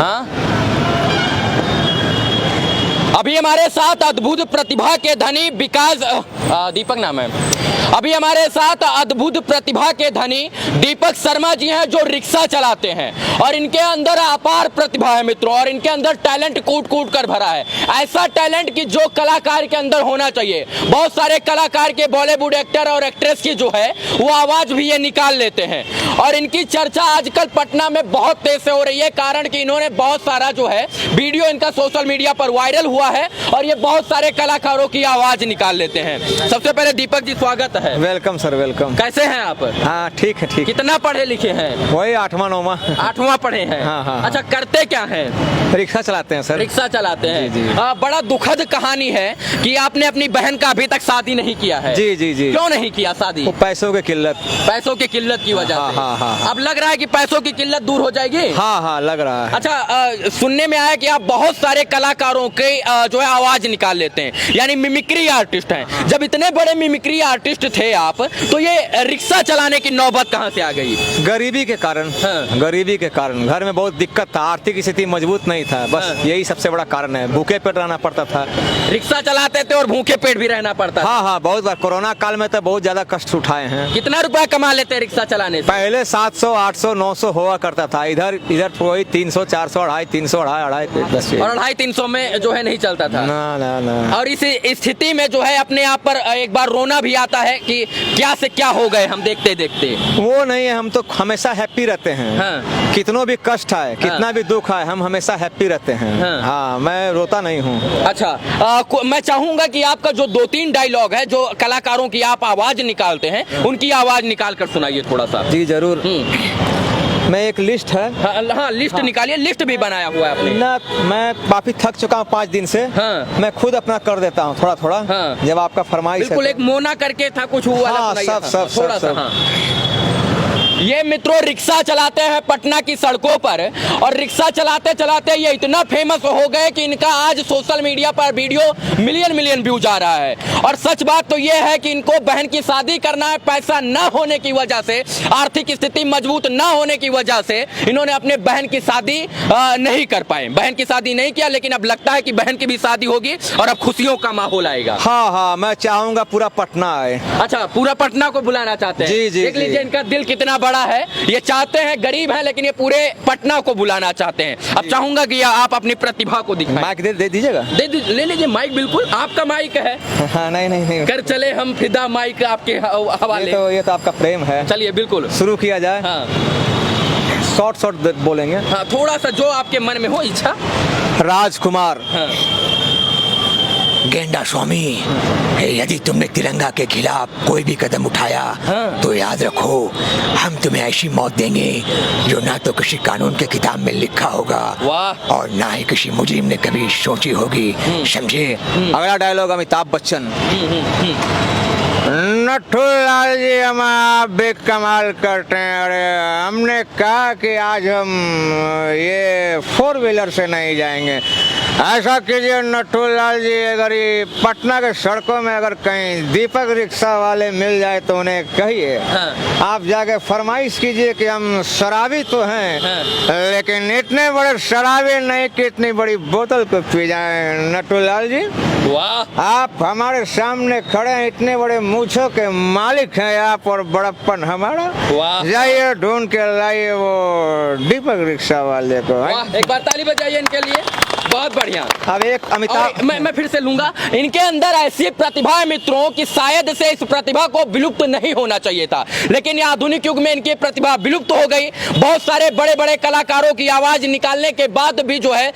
हाँ, अभी हमारे साथ अद्भुत प्रतिभा के धनी विकास दीपक नाम है। अभी हमारे साथ अद्भुत प्रतिभा के धनी दीपक शर्मा जी हैं, जो रिक्शा चलाते हैं और इनके अंदर अपार प्रतिभा है मित्रों, और इनके अंदर टैलेंट कूट कूट कर भरा है। ऐसा टैलेंट कि जो कलाकार के अंदर होना चाहिए। बहुत सारे कलाकार के बॉलीवुड एक्टर और एक्ट्रेस की जो है वो आवाज भी ये निकाल लेते हैं, और इनकी चर्चा आजकल पटना में बहुत तेज से हो रही है, कारण कि इन्होंने बहुत सारा जो है वीडियो इनका सोशल मीडिया पर वायरल हुआ है और ये बहुत सारे कलाकारों की आवाज निकाल लेते हैं। सबसे पहले दीपक जी स्वागत है। Welcome sir, welcome. कैसे हैं आप? हाँ ठीक है, ठीक। कितना पढ़े लिखे हैं? वही 8वां 9वां। 8वां पढ़े हैं। हाँ। अच्छा, करते क्या हैं? रिक्शा चलाते हैं सर। रिक्शा चलाते हैं। जी। बड़ा दुखद कहानी है कि आपने अपनी बहन का अभी तक शादी नहीं किया है। जी। क्यों नहीं किया शादी? वो पैसों की किल्लत। पैसों की किल्लत की वजह से। हाँ। अब लग रहा है कि पैसों की किल्लत दूर हो जाएगी। हाँ लग रहा है। अच्छा, सुनने में आया कि आप बहुत सारे कलाकारों के जो है आवाज निकाल लेते हैं, यानी मिमिक्री आर्टिस्ट हैं। जब इतने बड़े मिमिक्री आर्टिस्ट थे आप, तो ये रिक्शा चलाने की नौबत कहां से आ गई? गरीबी के कारण। हाँ। गरीबी के कारण घर में बहुत दिक्कत था, आर्थिक स्थिति मजबूत नहीं था, बस हाँ। यही सबसे बड़ा कारण है। भूखे पेट रहना पड़ता था। रिक्शा चलाते थे और भूखे पेट भी रहना पड़ता था। हाँ बहुत बार कोरोना काल में तो बहुत ज्यादा कष्ट उठाए हैं। कितना रुपया कमा लेते हैं रिक्शा चलाने से? पहले 700 800 900 हुआ करता था, इधर वही 300 400 250 300 250 10 और 250-300 में जो है नहीं चलता था। ना। और इस स्थिति में जो है अपने आप पर एक बार रोना भी आता है कि क्या से क्या हो गए हम देखते देखते। वो नहीं है, हम तो हमेशा हैप्पी रहते हैं। हाँ। कितनों भी कष्ट आए, कितना भी दुख आए, हम हमेशा हैप्पी रहते हैं। हाँ, मैं रोता नहीं हूँ। अच्छा, मैं चाहूंगा कि आपका जो 2-3 डायलॉग है, जो कलाकारों की आप आवाज निकालते हैं, उनकी आवाज निकाल कर सुनाइए थोड़ा सा। जी जरूर। मैं एक लिस्ट है। हाँ, लिस्ट निकालिए। लिस्ट भी बनाया हुआ है आपने? ना, मैं काफी थक चुका हूँ 5 दिन से। हाँ। मैं खुद अपना कर देता हूँ थोड़ा। हाँ। जब आपका फरमाइश बिल्कुल, एक मोना करके था कुछ हुआ। हाँ, सब थोड़ा सा। हाँ। ये मित्रों रिक्शा चलाते हैं पटना की सड़कों पर, और रिक्शा चलाते चलाते ये इतना फेमस हो गए कि इनका आज सोशल मीडिया पर वीडियो मिलियन व्यूज आ रहा है। और सच बात तो ये है कि इनको बहन की शादी करना है, पैसा न होने की वजह से, आर्थिक स्थिति मजबूत न होने की वजह से इन्होंने अपने बहन की शादी नहीं कर पाए। बहन की शादी नहीं किया, लेकिन अब लगता है कि बहन की भी शादी होगी और अब खुशियों का माहौल आएगा। हाँ, मैं चाहूंगा पूरा पटना आए। अच्छा, पूरा पटना को बुलाना चाहते हैं? जी। देख लीजिए इनका दिल कितना बड़ा है। ये चाहते हैं, गरीब हैं, लेकिन ये पूरे पटना को बुलाना चाहते हैं। अब चाहूंगा कि आप अपनी प्रतिभा को दिखाएं। माइक दे दीजिएगा। ले लीजिए माइक, बिल्कुल आपका माइक है। हाँ, नहीं। कर चले हम फिदा, माइक आपके हवाले। ये तो आपका प्रेम है। चलिए बिल्कुल शुरू किया जाए। हाँ। शॉर्ट बोलेंगे। हाँ, थोड़ा सा जो आपके मन में हो इच्छा। राजकुमार। हाँ। गेंडा स्वामी, यदि तुमने तिरंगा के खिलाफ कोई भी कदम उठाया तो याद रखो, हम तुम्हें ऐसी मौत देंगे जो ना तो किसी कानून के किताब में लिखा होगा और ना ही किसी मुजरिम ने कभी सोची होगी। समझे? अगला डायलॉग अमिताभ बच्चन। नट्ठू लाल जी, हम आप भी कमाल करते हैं। अरे हमने कहा कि आज हम ये 4 व्हीलर से नहीं जाएंगे। ऐसा कीजिए नट्ठू लाल जी, अगर ये पटना के सड़कों में अगर कहीं दीपक रिक्शा वाले मिल जाए तो उन्हें कहिए। आप जाके फरमाइश कीजिए कि हम शराबी तो हैं, लेकिन इतने बड़े शराबी नहीं कि इतनी बड़ी बोतल को पी जाए। नट्ठू लाल जी, वाह, आप हमारे सामने खड़े हैं, इतने बड़े मूंछों के मालिक हैं आप, और बड़प्पन हमारा। जाइए ढूंढ के लाइए वो दीपक रिक्शा वाले को। एक बार ताली बजाइए इनके लिए। बहुत बढ़िया। अब एक अमिताभ, मैं फिर से लूंगा। इनके अंदर ऐसी प्रतिभा है मित्रों कि शायद से इस प्रतिभा को विलुप्त नहीं होना चाहिए था, लेकिन ये आधुनिक युग में इनकी प्रतिभा विलुप्त हो गई। बहुत सारे बड़े कलाकारों की आवाज निकालने के बाद भी जो है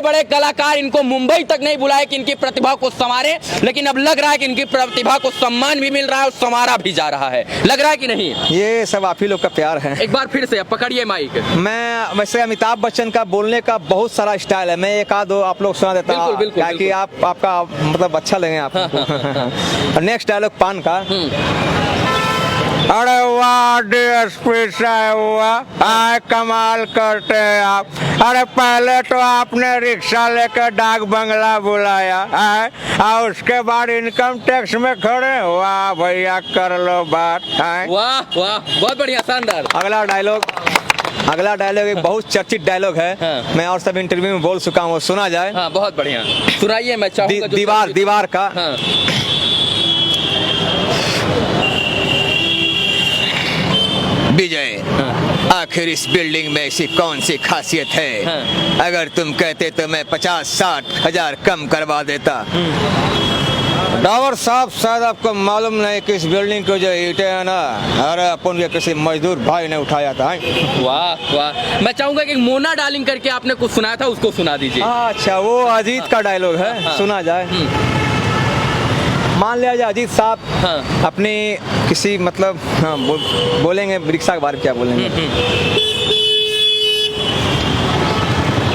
बड़े कलाकार इनको मुंबई तक नहीं बुलाए कि इनकी प्रतिभा को संवारे, लेकिन अब लग रहा है कि इनकी प्रतिभा को सम्मान भी मिल रहा है और संवारा भी जा रहा है। लग रहा है कि नहीं? ये सब आप ही लोग का प्यार है। एक बार फिर से पकड़िए माइक। मैं वैसे अमिताभ बच्चन का बोलने का बहुत सारा स्टाइल है, मैं एक आध आप लोग सुना देता हूँ ताकि आपका मतलब अच्छा लगे आपको। नेक्स्ट डायलॉग पान का। अरे वाह डीएसपी साहब, वाह कमाल करते हैं आप। अरे पहले तो आपने रिक्शा लेकर डाक बंगला बुलाया है, और उसके बाद इनकम टैक्स में खड़े। वाह भैया, कर लो बात है। वाह, बहुत बढ़िया, शानदार। अगला डायलॉग। अगला डायलॉग एक बहुत चर्चित डायलॉग है। हाँ। मैं और सब इंटरव्यू में बोल चुका हूँ, वो सुना जाए। हाँ बहुत बढ़िया, सुनाइए। मैं चाहूंगा जो दीवार का। हाँ। विजय, आखिर इस बिल्डिंग में ऐसी कौन सी खासियत है? हाँ। अगर तुम कहते तो मैं 50-60 हजार कम करवा देता। डावर साहब, शायद आपको मालूम नहीं कि इस बिल्डिंग को जो ईंटें है ना, अरे अपन के किसी मजदूर भाई ने उठाया था। वाह वाह। मैं चाहूंगा कि मोना डार्लिंग करके आपने कुछ सुनाया था, उसको सुना दीजिए। अच्छा, वो अजीत का डायलॉग है। हाँ। सुना जाए। मान लिया जाए अजीत साहब हाँ। अपनी किसी मतलब बोलेंगे रिक्शा के बारे में क्या बोलेंगे।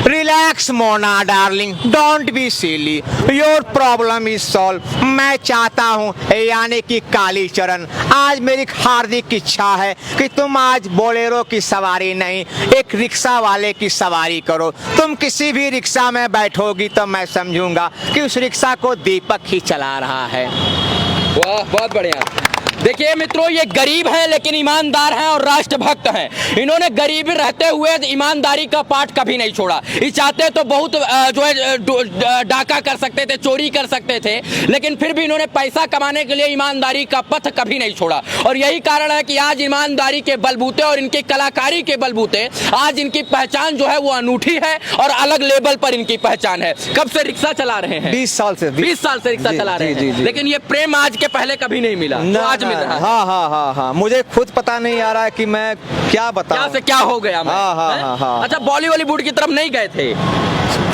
Relax Mona darling, don't be silly, your problem is solve. मैं चाहता हूँ, यानी कि काली चरण, आज मेरी हार्दिक इच्छा है कि तुम आज बोलेरो की सवारी नहीं, एक रिक्शा वाले की सवारी करो। तुम किसी भी रिक्शा में बैठोगी तो मैं समझूंगा कि उस रिक्शा को दीपक ही चला रहा है। वाह, बहुत बढ़िया। देखिए मित्रों, ये गरीब हैं लेकिन ईमानदार हैं और राष्ट्रभक्त हैं। इन्होंने गरीबी रहते हुए ईमानदारी का पाठ कभी नहीं छोड़ा। ये चाहते तो बहुत जो है डाका कर सकते थे, चोरी कर सकते थे, लेकिन फिर भी इन्होंने पैसा कमाने के लिए ईमानदारी का पथ कभी नहीं छोड़ा। और यही कारण है कि आज ईमानदारी के बलबूते और इनकी कलाकारी के बलबूते आज इनकी पहचान जो है वो अनूठी है और अलग लेवल पर इनकी पहचान है। कब से रिक्शा चला रहे हैं? 20 साल से। 20 साल से रिक्शा चला रहे हैं। लेकिन ये प्रेम आज के पहले कभी नहीं मिला, तो आज मिल रहा है। हाँ, मुझे खुद पता नहीं आ रहा है कि मैं क्या बताऊं। क्या से क्या हो गया मैं? हाँ। अच्छा, बॉलीवुड की तरफ नहीं गए थे?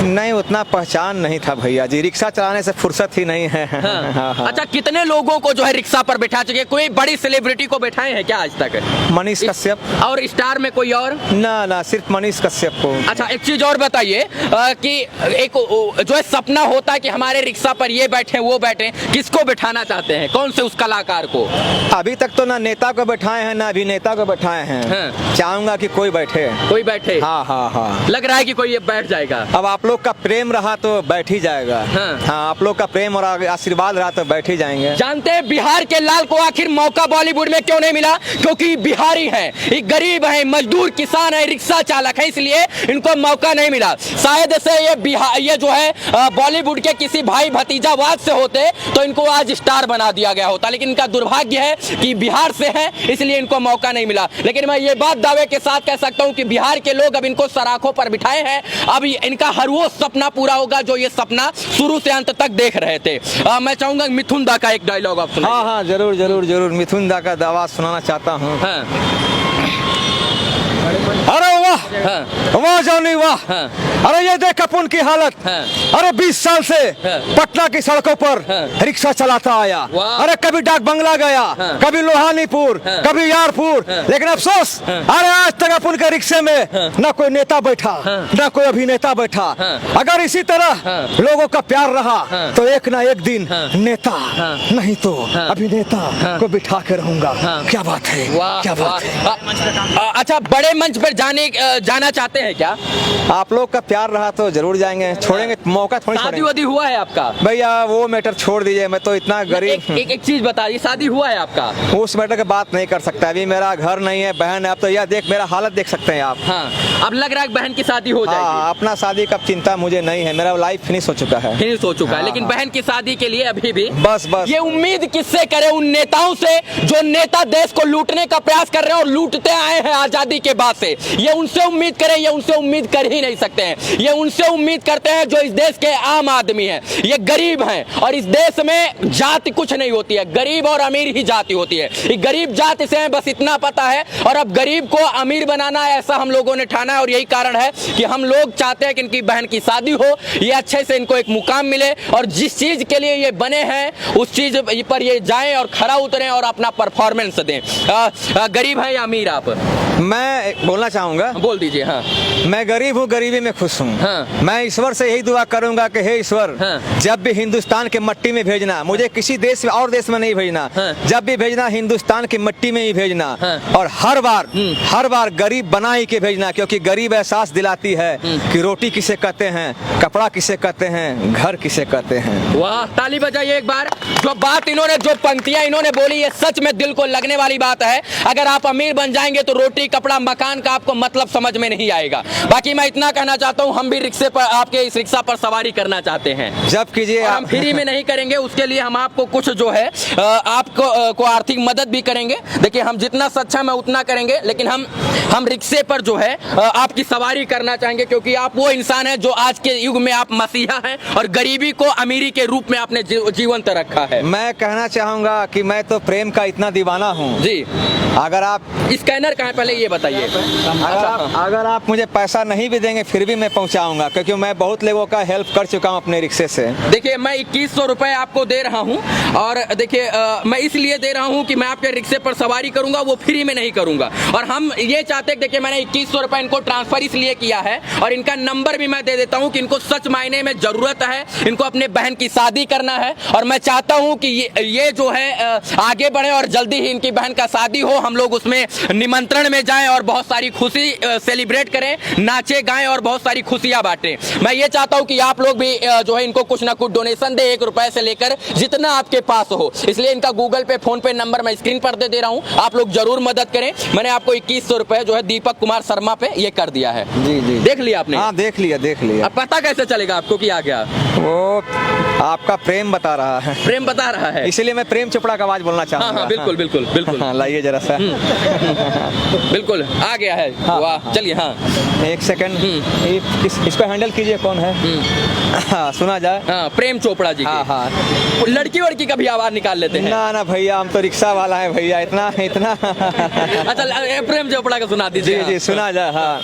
नहीं, उतना पहचान नहीं था भैया जी, रिक्शा चलाने से फुर्सत ही नहीं है। हाँ। अच्छा, कितने लोगों को जो है रिक्शा पर बैठा चुके? कोई बड़ी सेलिब्रिटी को बैठाए हैं क्या आज तक? मनीष कश्यप। और स्टार में कोई और? ना, सिर्फ मनीष कश्यप को। अच्छा, एक चीज और बताइए कि एक जो है सपना होता है कि हमारे रिक्शा पर ये बैठे वो बैठे, किसको बैठाना चाहते हैं? कौन से उस कलाकार को? अभी तक तो ना नेता को बैठाए हैं ना अभिनेता को बैठाए हैं। हाँ। चाहूंगा कि कोई बैठे। कोई बैठे? हाँ। लग रहा है कि कोई ये बैठ जाएगा। अब आप लोग का प्रेम रहा तो बैठ ही जाएगा। हाँ, आप लोग का प्रेम और आशीर्वाद रहा तो बैठ ही जाएंगे। जानते हैं बिहार के लाल को आखिर मौका बॉलीवुड में क्यों नहीं मिला? क्योंकि बिहारी हैं, ये गरीब हैं, मजदूर किसान हैं, रिक्शा चालक है, इसलिए इनको मौका नहीं मिला। शायद से ये जो है बॉलीवुड के किसी भाई भतीजावाद से होते तो इनको आज स्टार बना दिया गया होता, लेकिन इनका दुर्भाग्य है कि बिहार से है, इसलिए इनको मौका नहीं मिला। लेकिन मैं ये बात दावे के साथ कह सकता हूँ कि बिहार के लोग अब इनको सराखों पर बिठाए हैं। अब इनका हर वो सपना पूरा होगा जो ये सपना शुरू से अंत तक देख रहे थे। मैं चाहूंगा मिथुन दा का एक डायलॉग आप सुनाइए। हाँ, जरूर मिथुन दा का आवाज सुनाना चाहता हूँ। अरे वाह जॉनी वाह। अरे ये देख अपन की हालत। अरे 20 साल से पटना की सड़कों पर रिक्शा चलाता आया। अरे कभी डाक बंगला गया, कभी लोहानीपुर, कभी यारपुर, लेकिन अफसोस अरे आज तक अपन के रिक्शे में न कोई नेता बैठा, न कोई अभिनेता बैठा। अगर इसी तरह लोगों का प्यार रहा तो एक ना एक दिन नेता नहीं तो अभिनेता को बिठा के रहूंगा। क्या बात है, क्या बात है। अच्छा, बड़े मंच पर जाना चाहते हैं क्या? आप लोग का प्यार रहा तो जरूर जाएंगे, छोड़ेंगे मौका थोड़ी। शादी वादी हुआ है आपका? भैया वो मैटर छोड़ दीजिए, मैं तो इतना गरीब। एक चीज बताइए, शादी हुआ है आपका? उस मैटर की बात नहीं कर सकता, अभी मेरा घर नहीं है, बहन है। अब तो यह देख मेरा हालत देख सकते हैं आप। हाँ, अब लग रहा है बहन की शादी हो जाएगी। हाँ, अपना शादी का चिंता मुझे नहीं है, मेरा लाइफ फिनिश हो चुका है। फिनिश हो चुका है, लेकिन बहन की शादी के लिए अभी भी बस ये उम्मीद किससे करे? उन नेताओं से जो नेता देश को लूटने का प्रयास कर रहे हैं और लूटते आए हैं आजादी के बाद से। ये उनसे उम्मीद करें, ये उनसे उम्मीद कर ही नहीं सकते हैं। ये उनसे उम्मीद करते हैं जो इस देश के आम आदमी हैं। ये गरीब हैं और इस देश में जाति कुछ नहीं होती है, गरीब और अमीर ही जाति होती है। ये गरीब जाति से है, बस इतना पता है। और अब गरीब को अमीर बनाना है, ऐसा हम लोगों ने ठाना है। और यही कारण है कि हम लोग चाहते हैं कि इनकी बहन की शादी हो, ये अच्छे से इनको एक मुकाम मिले और जिस चीज के लिए ये बने हैं उस चीज पर ये जाएं और खरा उतरें और अपना परफॉर्मेंस दें। गरीब है या अमीर आप? मैं बोलना चाहूंगा। बोल दीजिए। हाँ, मैं गरीब हूँ, गरीबी में खुश हूँ। हाँ। मैं ईश्वर से यही दुआ करूंगा कि हे ईश्वर, हाँ। जब भी हिंदुस्तान के मिट्टी में भेजना, मुझे किसी देश में और देश में नहीं भेजना। हाँ। जब भी भेजना हिंदुस्तान की मिट्टी में ही भेजना। हाँ। और हर बार गरीब बना ही के भेजना, क्योंकि गरीब एहसास दिलाती है कि रोटी किसे कहते हैं, कपड़ा किसे कहते हैं, घर किसे कहते हैं। वाह, ताली बजाइए एक बार। जो बात इन्होंने, जो पंक्तियां इन्होंने बोली, ये सच में दिल को लगने वाली बात है। अगर आप अमीर बन जाएंगे तो रोटी कपड़ा मकान का आपको मतलब समझ में नहीं आएगा। बाकी मैं इतना कहना चाहता हूँ, हम भी रिक्शे पर, आपके इस रिक्शा पर सवारी करना चाहते हैं। जब कीजिए हम फ्री में नहीं करेंगे, उसके लिए हम आपको कुछ जो है आपको आर्थिक मदद भी करेंगे। देखिए, हम जितना सक्षम है उतना करेंगे, लेकिन हम रिक्शे पर जो है आपकी सवारी करना चाहेंगे, क्योंकि आप वो इंसान है जो आज के युग में आप मसीहा हैं और गरीबी को अमीरी के रूप में आपने जीवंत रखा है। मैं कहना चाहूंगा कि मैं तो प्रेम का इतना दीवाना हूँ जी। अगर आप स्कैनर कहाँ है पहले ये बताइए। अगर आप मुझे पैसा नहीं भी देंगे फिर भी मैं पहुंचाऊंगा, क्योंकि मैं बहुत लोगों का हेल्प कर चुका हूं अपने रिक्शे से। देखिए, मैं 2100 रुपए आपको दे रहा हूं, और देखिए मैं इसलिए दे रहा हूं कि मैं आपके रिक्शे पर सवारी करूंगा, वो फ्री में नहीं करूंगा। और हम ये चाहते हैं, देखिए मैंने 2100 रुपए इनको ट्रांसफर इसलिए किया है, और इनका नंबर भी मैं दे देता हूं कि इनको सच मायने में जरूरत है, इनको अपने बहन की शादी करना है, और मैं चाहता हूं कि ये जो है आगे बढ़े और जल्दी ही इनकी बहन का शादी हो, हम लोग उसमें निमंत्रण में जाएं और बहुत सारी खुशी सेलिब्रेट करें, नाचे गाएं और बहुत सारी खुशियां बांटें। मैं ये चाहता हूं कि आप लोग भी जो है इनको कुछ ना कुछ डोनेशन दे, 1 रुपए से लेकर जितना आपके पास हो। इसलिए इनका गूगल पे, फोन पे नंबर मैं स्क्रीन पर दे रहा हूं, आप लोग जरूर मदद करें। मैंने आपको 2100 रुपए जो है दीपक कुमार शर्मा पे ये कर दिया है। जी जी, देख लिया आपने? हाँ, देख लिया। अब पता कैसे चलेगा आपको कि आ गया? वो आपका प्रेम बता रहा है। प्रेम बता रहा है, इसीलिए मैं प्रेम चोपड़ा का आवाज बोलना चाहूंगा। हाँ, बिल्कुल। हाँ, लाइए जरा सा। बिल्कुल आ गया है। हाँ, वाह, चलिए। हाँ, 1 सेकंड, इसको हैंडल कीजिए, कौन है? हाँ, सुना जाए। हाँ, प्रेम चोपड़ा जी। हाँ। लड़की वड़की का भी आवाज निकाल लेते हैं? ना भैया, हम तो रिक्शा वाला है भैया, इतना। अच्छा, प्रेम चोपड़ा का सुना दीजिए। जी, सुना जाए। हाँ,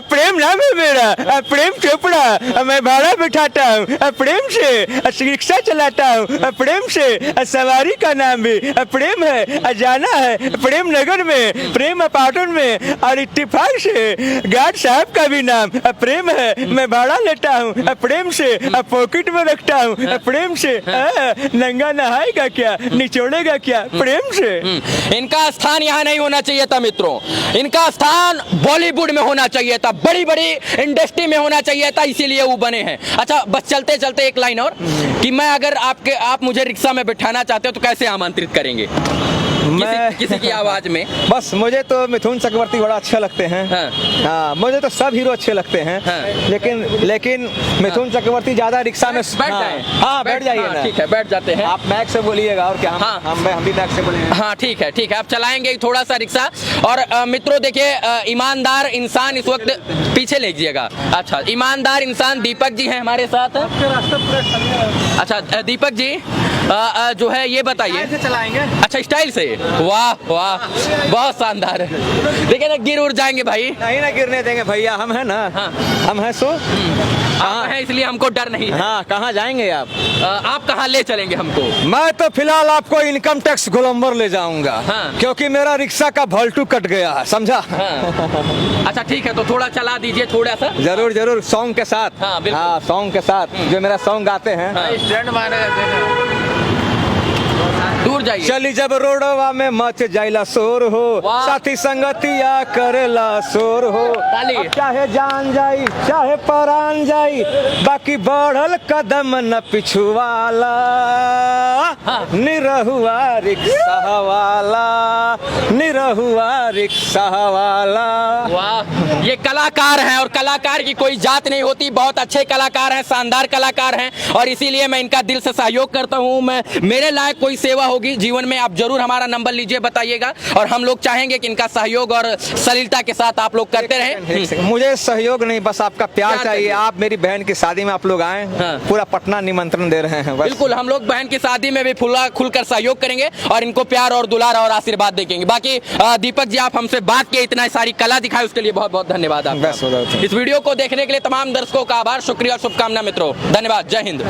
प्रेम नाम है मेरा, प्रेम चोपड़ा। मैं भाड़ा बिठाता हूँ प्रेम से, रिक्शा चलाता हूँ प्रेम से, सवारी का नाम भी प्रेम है, जाना है प्रेम नगर में, प्रेम अपार्टमेंट में, और इत्तेफाक से गार्ड साहब का भी नाम प्रेम है। मैं भाड़ा लेता हूँ प्रेम से, पॉकेट में रखता हूँ प्रेम से। नंगा नहाएगा क्या, निचोड़ेगा क्या, प्रेम से। इनका स्थान यहाँ नहीं होना चाहिए था मित्रों, इनका स्थान बॉलीवुड में होना चाहिए था, बड़ी बड़ी इंडस्ट्री में होना चाहिए था, इसीलिए वो बने हैं। अच्छा, बस चलते चलते एक लाइन और, कि मैं अगर आप मुझे रिक्शा में बिठाना चाहते हो तो कैसे आमंत्रित करेंगे? किसी की आवाज में? बस मुझे तो मिथुन चक्रवर्ती बड़ा अच्छा लगते हैं। हाँ, मुझे तो सब हीरो अच्छे लगते हैं। लेकिन मिथुन चक्रवर्ती ज्यादा रिक्शा में बैठ जाए। हाँ, बैठ जाइए ना। ठीक है, बैठ जाते हैं। आप मैक से बोलिएगा, और क्या हम भी मैक से बोलेंगे। हाँ, ठीक है, आप चलाएंगे थोड़ा सा रिक्शा। और मित्रों देखिए, ईमानदार इंसान इस वक्त पीछे ले लीजिएगा। अच्छा, ईमानदार इंसान दीपक जी हैं हमारे साथ। अच्छा, दीपक जी जो है ये बताइए, चलाएंगे। अच्छा, स्टाइल से। वाह, बहुत शानदार है। देखिए ना, गिर उड़ जाएंगे भाई। नहीं ना गिरने देंगे भैया, हम है ना। हाँ। हम है सो आप हैं, इसलिए हमको डर नहीं है। हाँ, कहाँ जाएंगे आप? आप कहाँ ले चलेंगे हमको? मैं तो फिलहाल आपको इनकम टैक्स गोलंबर ले जाऊंगा। हाँ। क्योंकि मेरा रिक्शा का भल्टू कट गया है, समझा? हाँ। अच्छा, ठीक है, तो थोड़ा चला दीजिए, थोड़ा सा। जरूर सॉन्ग के साथ। हाँ, बिल्कुल। हाँ, सॉन्ग के साथ, जो मेरा सॉन्ग गाते हैं। स्टैंड मारेगा, दूर जाइए। चली जब रोडवा में मच जाइला शोर हो, साथी संगतिया करेला शोर हो। ताली। चाहे जान जाई चाहे परान जाई, बाकी बढ़ल कदम न पिछुवाला। निरहुआ रिक्शा वाला, निरहुआ रिक्शा वाला। वाह, ये कलाकार हैं, और कलाकार की कोई जात नहीं होती। बहुत अच्छे कलाकार हैं, शानदार कलाकार हैं, और इसीलिए मैं इनका दिल से सहयोग करता हूँ। मैं, मेरे लायक कोई सेवा होगी जीवन में, आप जरूर हमारा नंबर लीजिए, बताइएगा, और हम लोग चाहेंगे कि इनका सहयोग और सलीलता के साथ आप लोग करते रहें। मुझे सहयोग नहीं, बस आपका प्यार चाहिए। आप मेरी बहन की शादी में आप लोग आए। हाँ। पूरा पटना निमंत्रण दे रहे हैं। बिल्कुल, हम लोग बहन की शादी में भी खुलकर सहयोग करेंगे, और इनको प्यार और दुलार और आशीर्वाद देंगे। बाकी दीपक जी, आप हमसे बात किए, इतना सारी कला दिखाई, उसके लिए बहुत बहुत धन्यवाद आपका। इस वीडियो को देखने के लिए तमाम दर्शकों का आभार, शुक्रिया और शुभकामना मित्रों। धन्यवाद। जय हिंद।